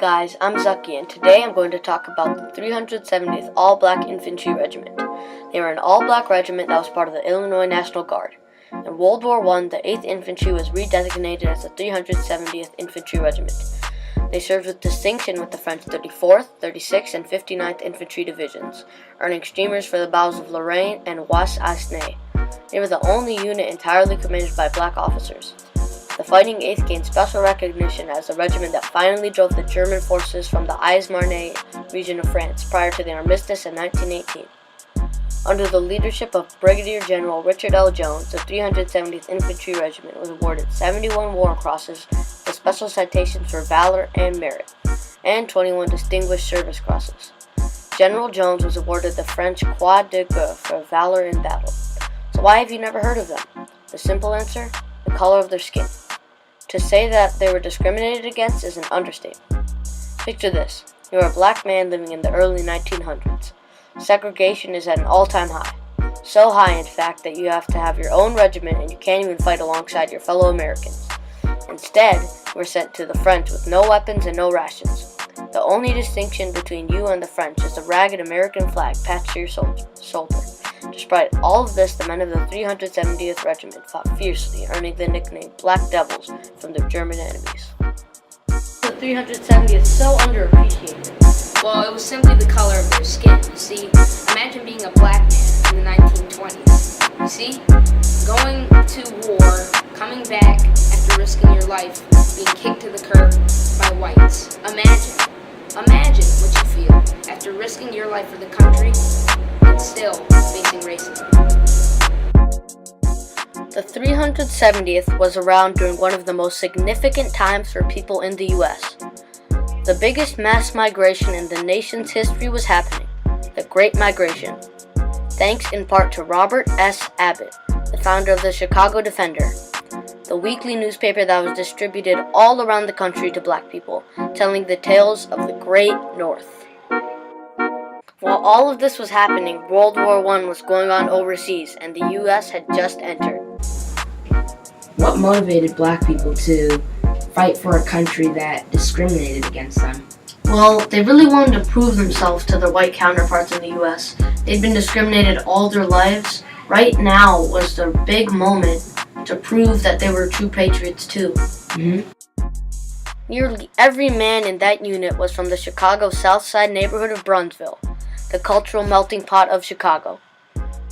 guys, I'm Zaki, and today I'm going to talk about the 370th All-Black Infantry Regiment. They were an all-black regiment that was part of the Illinois National Guard. In World War I, the 8th Infantry was redesignated as the 370th Infantry Regiment. They served with distinction with the French 34th, 36th, and 59th Infantry Divisions, earning streamers for the battles of Lorraine and Was-Aisne. They were the only unit entirely commanded by black officers. The Fighting 8th gained special recognition as the regiment that finally drove the German forces from the Ise-Marne region of France prior to the armistice in 1918. Under the leadership of Brigadier General Richard L. Jones, the 370th Infantry Regiment was awarded 71 War Crosses with special citations for valor and merit, and 21 Distinguished Service Crosses. General Jones was awarded the French Croix de Guerre for valor in battle. So why have you never heard of them? The simple answer? The color of their skin. To say that they were discriminated against is an understatement. Picture this. You're a black man living in the early 1900s. Segregation is at an all-time high. So high, in fact, that you have to have your own regiment and you can't even fight alongside your fellow Americans. Instead, we're sent to the French with no weapons and no rations. The only distinction between you and the French is the ragged American flag patched to your shoulder. Despite all of this, the men of the 370th Regiment fought fiercely, earning the nickname Black Devils from their German enemies. The 370th is so underappreciated. Well, it was simply the color of their skin. You see, imagine being a black man in the 1920s. You see, going to war, coming back after risking your life, being kicked to the curb by whites. Imagine what you feel after risking your life for the country and still facing racism. The 370th was around during one of the most significant times for people in the U.S. The biggest mass migration in the nation's history was happening, the Great Migration, thanks in part to Robert S. Abbott, the founder of the Chicago Defender, the weekly newspaper that was distributed all around the country to black people, telling the tales of the Great North. While all of this was happening, World War I was going on overseas, and the U.S. had just entered. What motivated black people to fight for a country that discriminated against them? Well, they really wanted to prove themselves to their white counterparts in the U.S. They'd been discriminated all their lives. Right now was the big moment to prove that they were true patriots too. Nearly every man in that unit was from the Chicago South Side neighborhood of Bronzeville, the cultural melting pot of Chicago.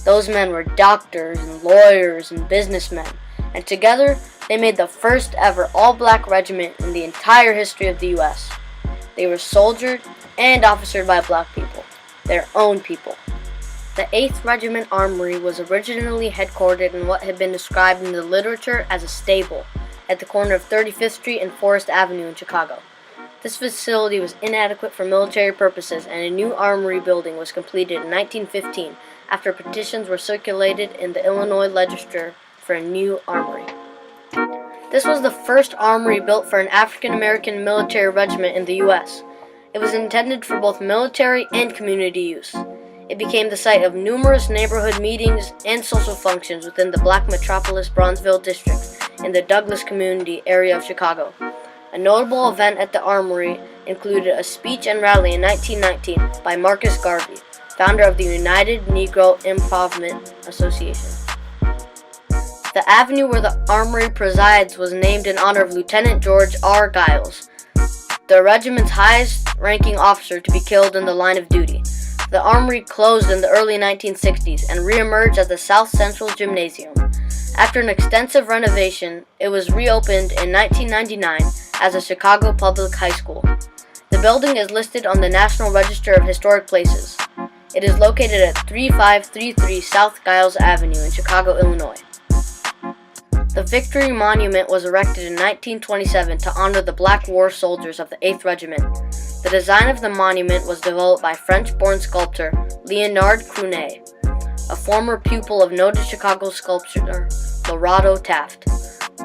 Those men were doctors and lawyers and businessmen, and together they made the first ever all-black regiment in the entire history of the U.S. They were soldiered and officered by black people, their own people. The 8th Regiment Armory was originally headquartered in what had been described in the literature as a stable at the corner of 35th Street and Forest Avenue in Chicago. This facility was inadequate for military purposes, and a new armory building was completed in 1915 after petitions were circulated in the Illinois legislature for a new armory. This was the first armory built for an African-American military regiment in the U.S. It was intended for both military and community use. It became the site of numerous neighborhood meetings and social functions within the black metropolis Bronzeville district in the Douglas community area of Chicago. A notable event at the armory included a speech and rally in 1919 by Marcus Garvey, founder of the United Negro Improvement Association. The avenue where the armory presides was named in honor of Lieutenant George R. Giles, the regiment's highest-ranking officer to be killed in the line of duty. The armory closed in the early 1960s and re-emerged as the South Central Gymnasium. After an extensive renovation, it was reopened in 1999 as a Chicago Public High School. The building is listed on the National Register of Historic Places. It is located at 3533 South Giles Avenue in Chicago, Illinois. The Victory Monument was erected in 1927 to honor the black war soldiers of the 8th Regiment. The design of the monument was developed by French-born sculptor Leonard Crunet, a former pupil of noted Chicago sculptor Lorado Taft.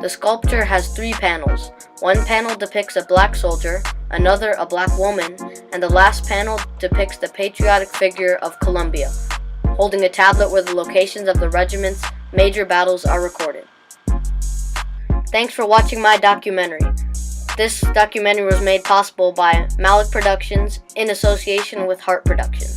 The sculpture has 3 panels. One panel depicts a black soldier, another a black woman, and the last panel depicts the patriotic figure of Columbia, holding a tablet where the locations of the regiment's major battles are recorded. Thanks for watching my documentary. This documentary was made possible by Malik Productions in association with Heart Productions.